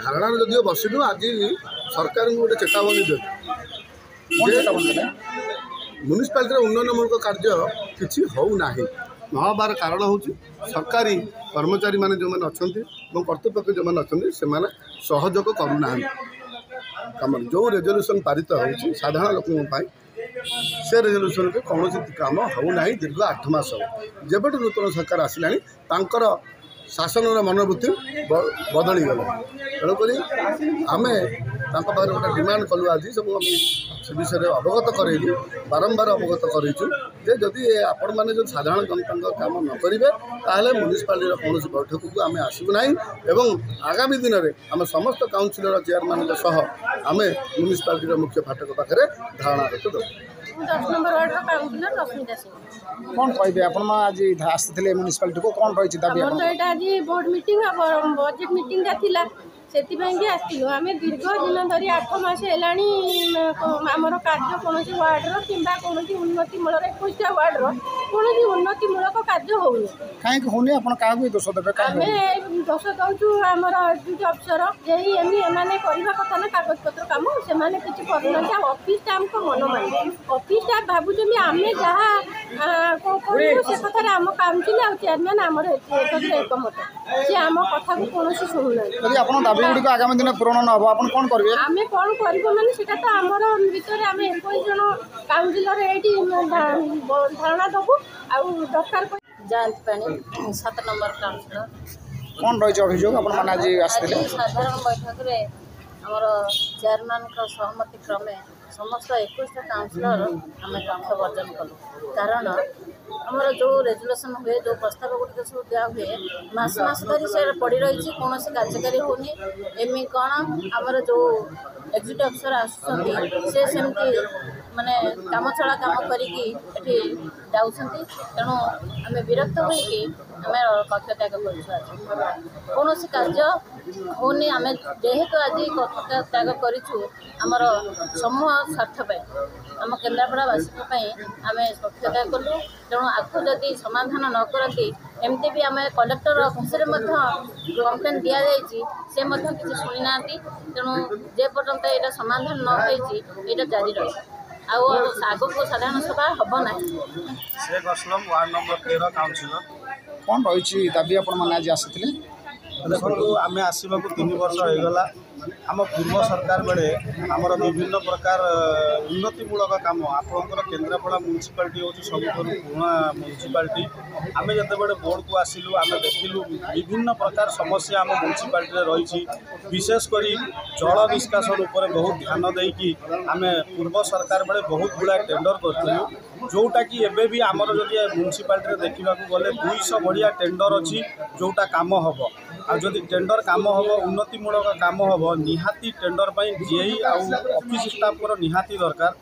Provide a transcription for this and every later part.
धारणा जदिव बसिलु आज सरकार गोटे चेतावनी दे म्यूनिसिपालिटी उन्नयनमूलक कार्य किसी होना नहबार कारण हूँ सरकारी कर्मचारी मैंने जो मैंने अच्छा कर्तृपक्ष जो मैंने अच्छा से सहयोग करूना कम जो रेजोल्यूशन पारित हो साधारण लोकों से रेजोल्यूशन को कौन कम होना दीर्घ 8 मास जब नूतन सरकार आसला शासन मनोवृत्ति बदली गला तेणुक आम पाखे गोटे डिमांड कलु आज सब से विषय अवगत करेलु बारंबार अवगत करेचु जदि आपण मैंने जो साधारण जनता काम न करेंगे ताहले म्यूनिसिपालिटी कौन बैठक को आम आसबू ना एवं आगामी दिन में आम समस्त काउंसिलर चेयरमैन आम म्यूनिसिपालिटी मुख्य फाटक पाखे धारणा रखी दो 10 number ward councillor Rashmita Singh कौन कहबे आपण आज आसते म्यूनिसिपालिटी को कौन रही दाबी तो यहाँ आज बोर्ड मीटिंग बजेट मीटिंग था से आसलु आम दीर्घ दिन धरी 8 मास है आमर कार्य कौन वार्डर कि कौन उन्नतिमूलक 21टा वार्डर कौन उन्नतिमूलक कार्य होनी कहीं होनी आप दोष देवे आम दोष दौचु आमर ड्यूटी अफसर जेई एम करवा कथा ना कागज पत्र कम से किसी करना ऑफिस स्टाफ को मन मानी ऑफिस स्टाफ भावुँ आम जहाँ करूँ से कथार आम काउंसिल आ चेयरमैन आमर एकमत सी आम कथा को कौन शुणुना गुड़िक आगामी दिन पूरण न हो आप कौन करेंगे आम कौन कर मैंने से आमर भर आम 21 जन काउंसिलर ये धारणा दबू आकार जयंत पाणी 7 नंबर काउंसिलर कौन रही अभियोग आज साधारण बैठक में आमर चेयरमैन सहमति क्रमे समस्त 21टा काउंसिलर आम लक्ष्य वर्जन कलु कारण आमर जो रेजुलेसन हुए जो प्रस्ताव गुड़िक सब दिया हुए मास धरी से पड़ी रही कौन कार्यकारी होनी एमि कौन आमर जो एग्जीक्यूटिव अफसर आसुँच से सेमती माने काम चला काम करी जाऊँगी तेणु आम विरक्त होगी आम कक्ष त्याग कर कौन कार्य होनी आम जेहेतु आज कक्ष त्याग करमर समूह स्वार्थ आम केन्द्रापड़ावासी आम कक्ष त्याग कलु तेणु आपको जदि समाधान न करती एमती भी आम कलेक्टर अफिस कम्प्लेन दि जाइए से किसी शुणी ना तेणु जे पर्यंत यहाँ समाधान न हो जारी रही आग को साधारण सभा हम ना Sheikh Aslam ward number 13 councillor कौन रही दाबी आपण आज आसते देखो आम आसवा 3 वर्ष होगला आम पूर्व सरकार बेले आमर विभिन्न प्रकार उन्नतिमूलक काम आपंकर केन्द्रापड़ा म्यूनिसिपालिटी हूँ सब पुराना म्यूनिसिपालिटी आम जिते बोर्ड को आसिलु आम देखिलु विभिन्न प्रकार समस्या आम म्यूनिसिपालिटी रही विशेषकर जल निष्कासन उपर बहुत ध्यान देकी आम पूर्व सरकार बेले बहुत गुड़ा टेंडर करूँ जोटा कि एबे भी आमर जदि म्यूनिसिपालिटी देखा गले 200 बढ़िया टेंडर अच्छी जोटा काम हम आदि टेंडर काम हम उन्नतिमूलक काम हम निहाती टेंडर पर जेई ऑफिस स्टाफ निहाती दरकार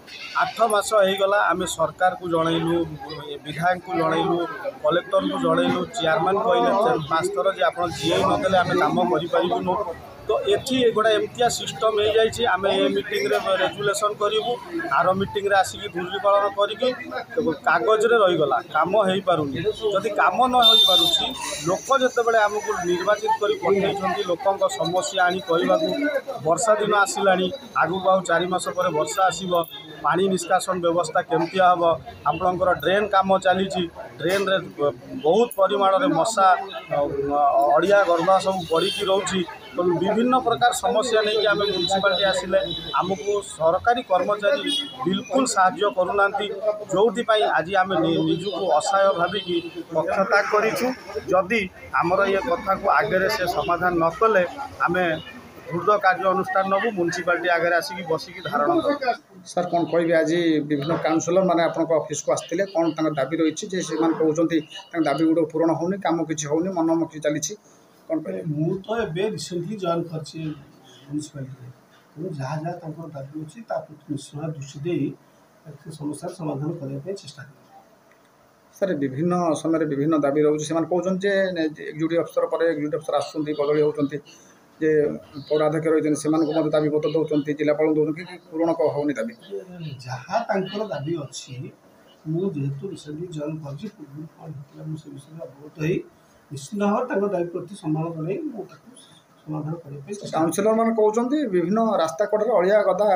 8 मास होगला आम सरकार को जनइलु विधायक को जनइलु कलेक्टर को जनइलु चेयरमैन कहले 5 थर जे आप जीई नदेले आम काम करूँ तो ये गोटे एमतिया सिस्टम हो जाए आम ए मीटिंग रेजुलेसन करूँ आर मीटिंग आसिक ध्रुवीकरण करके कागज रहीगला कम हो पारुनी जदि कम न हो पारुछि लोक जिते आमको निर्वाचित कर पठे लोकों समस्या आनी कहूँ वर्षा दिन आसला आगू आउ 4 मास पर वर्षा आसब पानी निष्कासन व्यवस्था केमती हम आपणकर ड्रेन काम चली ड्रेन रे बहुत परिमाण में मशा अड़िया गरदा सब बढ़ी रोचे तो विभिन्न प्रकार समस्या नहीं कि आम म्यूनिसिपालिटी आसिले आमको सरकारी कर्मचारी बिल्कुल साहाय्य करूना जो आज आम निजको असहाय भाविकी पक्षता करूँ जदि आमर ये कथा को आगे से समाधान न कले आम द्रुत कार्य अनुष्ठान नबू म्यूनिसिपालिटी आगे आसिक बसिक धारणा सर कौन कह आज विभिन्न काउंसिलर मैंने आप ऑफिस को आसते कौन दाबी रही कहते दाबी गुड़ पूरण होनी कम किसी होनी मनमुखी चली कौन कह तो ए रिसेंटली जॉइन कर म्यूनिसिपालिटी जहाँ जहाँ दाबी अच्छी निश्चय दृष्टि दे समस्या समाधान करने चेष्टा सर विभिन्न समय विभिन्न दाबी रोचे कहते एक्जिक्यूटिव अफसर पर एक्जिक्यूटिव अफसर आसुँच बदली होती जे पौराध्यक्ष रही से दाबी पत्र दौरान जिलापाल दौरान कि पूरण होनी दाबी जहाँ दाबी अच्छी मुझे रिसेंटली जॉइन कर पूर्व कौन होता से विषय अवगत हो निश्चित भाव दाबी प्रति सम्मान जन ସମାଧାନ କରିବା ପାଇଁ ଚେଷ୍ଟା କାଉନସିଲର ମାନେ କହୁଛନ୍ତି ବିଭିନ୍ନ ରାସ୍ତା କଡ଼ରେ ଅଳିଆ ଗଦା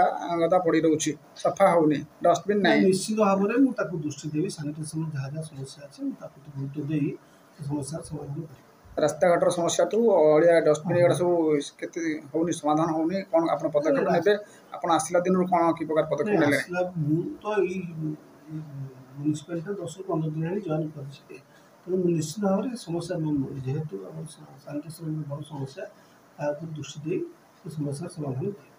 ଗଦା ପଡ଼ି ରହୁଛି, ସଫା ହେଉନି, ଡଷ୍ଟବିନ୍ ନାହିଁ। ନିଶ୍ଚିତ ଭାବରେ ମୁଁ ତାକୁ ଦୃଷ୍ଟି ଦେବି। ସାନିଟେସନ ଯାହା ଯାହା ସମସ୍ୟା ଅଛି ମୁଁ ତାକୁ ଗୁରୁତ୍ୱ ଦେଇ ସେ ସମସ୍ୟାର ସମାଧାନ କରିବି। ରାସ୍ତାଘାଟର ସମସ୍ୟାଠୁ ଅଳିଆ ଡଷ୍ଟବିନ୍ ଏଗୁଡ଼ା ସବୁ କେତେ ହେଉନି, ସମାଧାନ ହେଉନି, କ'ଣ ଆପଣ ପଦକ୍ଷେପ ନେବେ? ଆପଣ ଆସିଲା ଦିନରୁ କ'ଣ କି ପ୍ରକାର ପଦକ୍ଷେପ ନେଲେ? ମୁଁ ତ ଏଇ ମ୍ୟୁନିସିପାଲିଟିରେ 10ରୁ 15 ଦିନ ହେଲାଣି ଜଏନ୍ କରିଛି, ତେଣୁ ମୁଁ ନିଶ୍ଚିତ ଭାବରେ ସମସ୍ୟା ଯେହେତୁ ଆମର ସାନିଟେସନ ବଡ଼ ସମସ୍ୟା ତା ଉପରେ ଦୃଷ୍ଟି ଦେଇ ସେ ସମସ୍ୟାର ସମାଧାନ କରିବି।